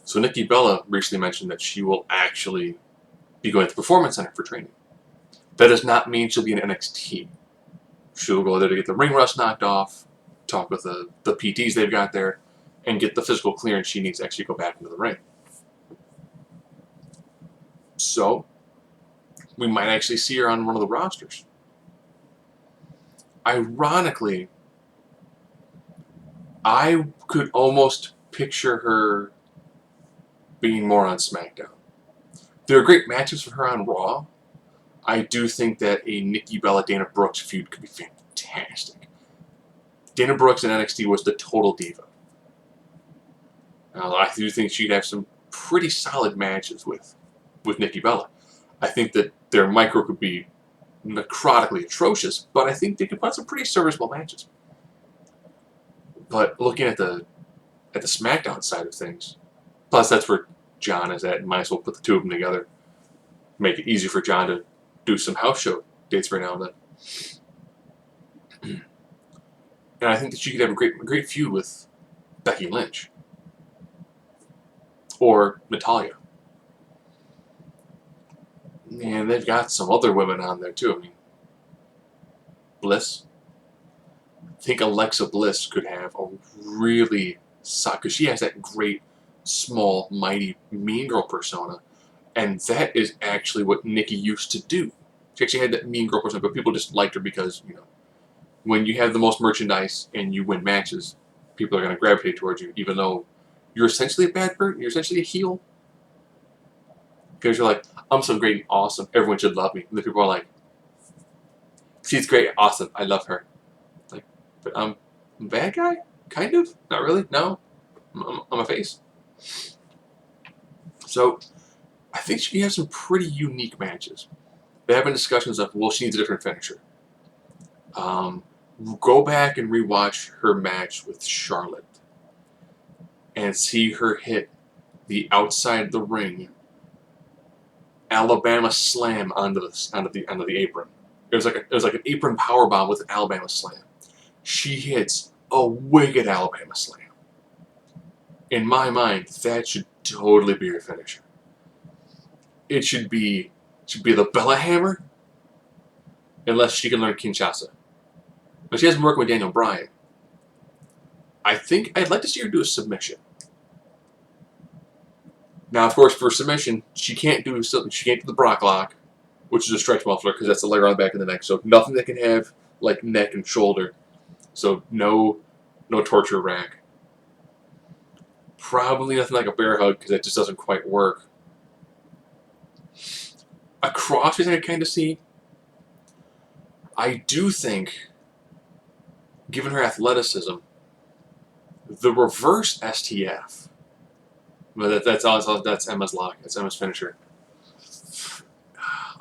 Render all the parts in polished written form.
So Nikki Bella recently mentioned that she will actually be going to the Performance Center for training. That does not mean she'll be in NXT. She'll go there to get the ring rust knocked off, talk with the PTs they've got there, and get the physical clearance she needs to actually go back into the ring. So, we might actually see her on one of the rosters. Ironically, I could almost picture her being more on SmackDown. There are great matches for her on Raw. I do think that a Nikki Bella-Dana Brooks feud could be fantastic. Dana Brooks in NXT was the total diva. I do think she'd have some pretty solid matches with Nikki Bella. I think that their micro could be necrotically atrocious, but I think they could put some pretty serviceable matches. But looking at the SmackDown side of things, plus that's where John is at, and might as well put the two of them together. Make it easy for John to do some house show dates right now and then. And I think that she could have a great feud with Becky Lynch. Or Natalya. And they've got some other women on there too. I mean, Bliss. I think Alexa Bliss could have a really suck, because she has that great, small, mighty, mean girl persona. And that is actually what Nikki used to do. She actually had that mean girl persona, but people just liked her because, when you have the most merchandise and you win matches, people are going to gravitate towards you, even though you're essentially a bad person, you're essentially a heel. Because you're like, I'm so great and awesome, everyone should love me. And the people are like, she's great, awesome, I love her. Like, but I'm a bad guy? Kind of? Not really? No? I'm a face. So, I think she has some pretty unique matches. There have been discussions of, well, she needs a different finisher. Go back and rewatch her match with Charlotte and see her hit the outside of the ring Alabama slam onto the apron. It was like an apron powerbomb with an Alabama slam. She hits a wicked Alabama slam. In my mind, that should totally be her finisher. It should be the Bella Hammer, unless she can learn Kinshasa. But she hasn't worked with Daniel Bryan. I think I'd like to see her do a submission. Now, of course, for submission, she can't do the Brock Lock, which is a stretch muffler, because that's the layer on the back of the neck. So nothing that can have like neck and shoulder. So no torture rack. Probably nothing like a bear hug, because that just doesn't quite work. A crossface I kind of see. I do think, given her athleticism, the reverse STF. But that's Emma's lock. That's Emma's finisher.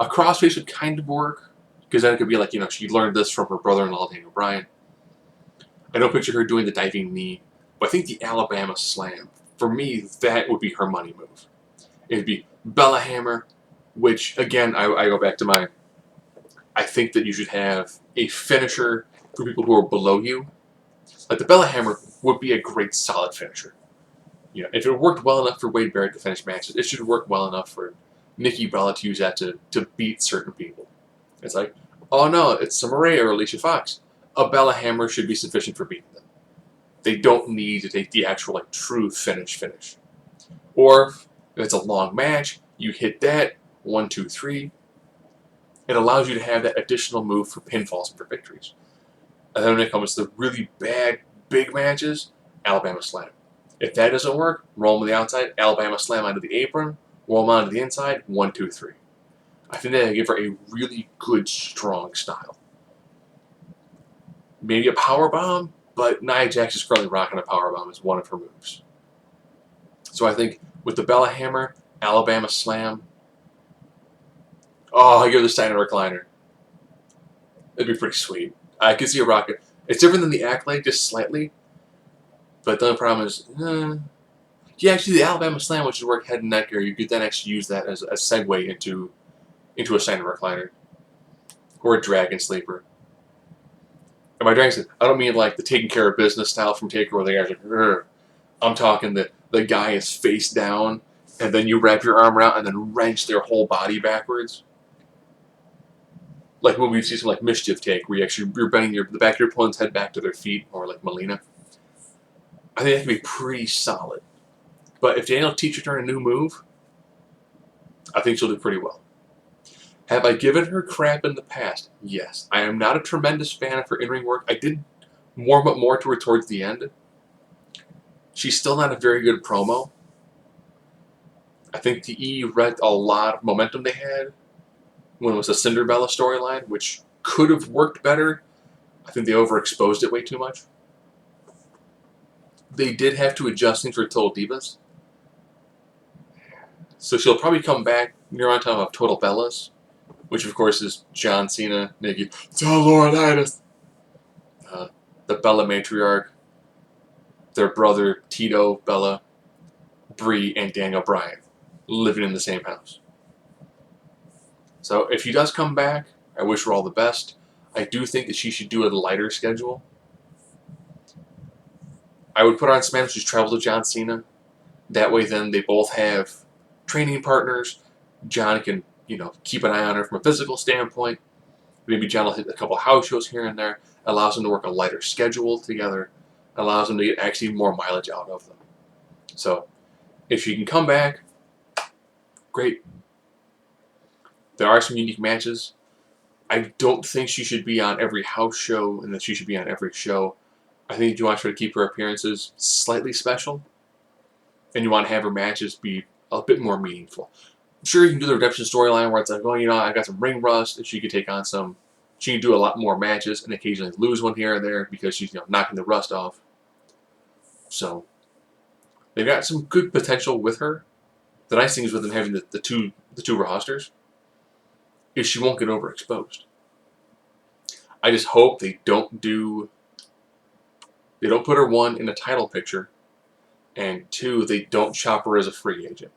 A crossface would kind of work, because then it could be like, she learned this from her brother-in-law, Daniel Bryan. I don't picture her doing the diving knee, but I think the Alabama slam, for me, that would be her money move. It'd be Bella Hammer, which, again, I go back to I think that you should have a finisher for people who are below you. Like the Bella Hammer would be a great solid finisher. If it worked well enough for Wade Barrett to finish matches, it should work well enough for Nikki Bella to use that to beat certain people. It's like, oh no, it's Samaria or Alicia Fox. A Bella Hammer should be sufficient for beating them. They don't need to take the actual true finish. Or if it's a long match, you hit that 1, 2, 3. It allows you to have that additional move for pinfalls and for victories. And then when it comes to the really bad big matches, Alabama slam. If that doesn't work, roll them to the outside, Alabama slam onto the apron, roll them onto the inside, 1, 2, 3. I think that'll give her a really good, strong style. Maybe a power bomb, but Nia Jax is currently rocking a power bomb as one of her moves. So I think with the Bella Hammer, Alabama slam. Oh, I give the Steiner recliner. It'd be pretty sweet. I could see a rocket. It's different than the Accolade, just slightly. But the only problem is, actually the Alabama slam, which would work head and neck, or you could then actually use that as a segue into a Steiner recliner. Or a Dragon Sleeper. And by Dragon Sleeper, I don't mean like the taking care of business style from Taker, where the guys are like, I'm talking the the guy is face down, and then you wrap your arm around and then wrench their whole body backwards. Like when we see some like mischief take, where you're bending the back of your opponent's head back to their feet, or like Melina. I think that can be pretty solid. But if Danielle teaches her a new move, I think she'll do pretty well. Have I given her crap in the past? Yes. I am not a tremendous fan of her in-ring work. I did warm up more to her towards the end. She's still not a very good promo. I think the E read a lot of momentum they had when it was a Cinderella storyline, which could have worked better. I think they overexposed it way too much. They did have to adjust things for Total Divas. So she'll probably come back near on time of Total Bellas, which of course is John Cena, Nikki, Laurinaitis, the Bella matriarch, their brother Tito Bella, Brie, and Daniel Bryan living in the same house. So if she does come back, I wish her all the best. I do think that she should do a lighter schedule. I would put her on SmackDown. She's traveled with John Cena. That way, then they both have training partners. John can, keep an eye on her from a physical standpoint. Maybe John will hit a couple house shows here and there. Allows them to work a lighter schedule together. Allows them to get actually more mileage out of them. So, if she can come back, great. There are some unique matches. I don't think she should be on every house show and that she should be on every show. I think you want to try to keep her appearances slightly special. And you want to have her matches be a bit more meaningful. Sure, you can do the redemption storyline where it's like, well, I got some ring rust, and she could take on some. She can do a lot more matches and occasionally lose one here and there because she's knocking the rust off. So they've got some good potential with her. The nice thing is with them having the two rosters is she won't get overexposed. I just hope they don't put her, one, in a title picture, and two, they don't shop her as a free agent.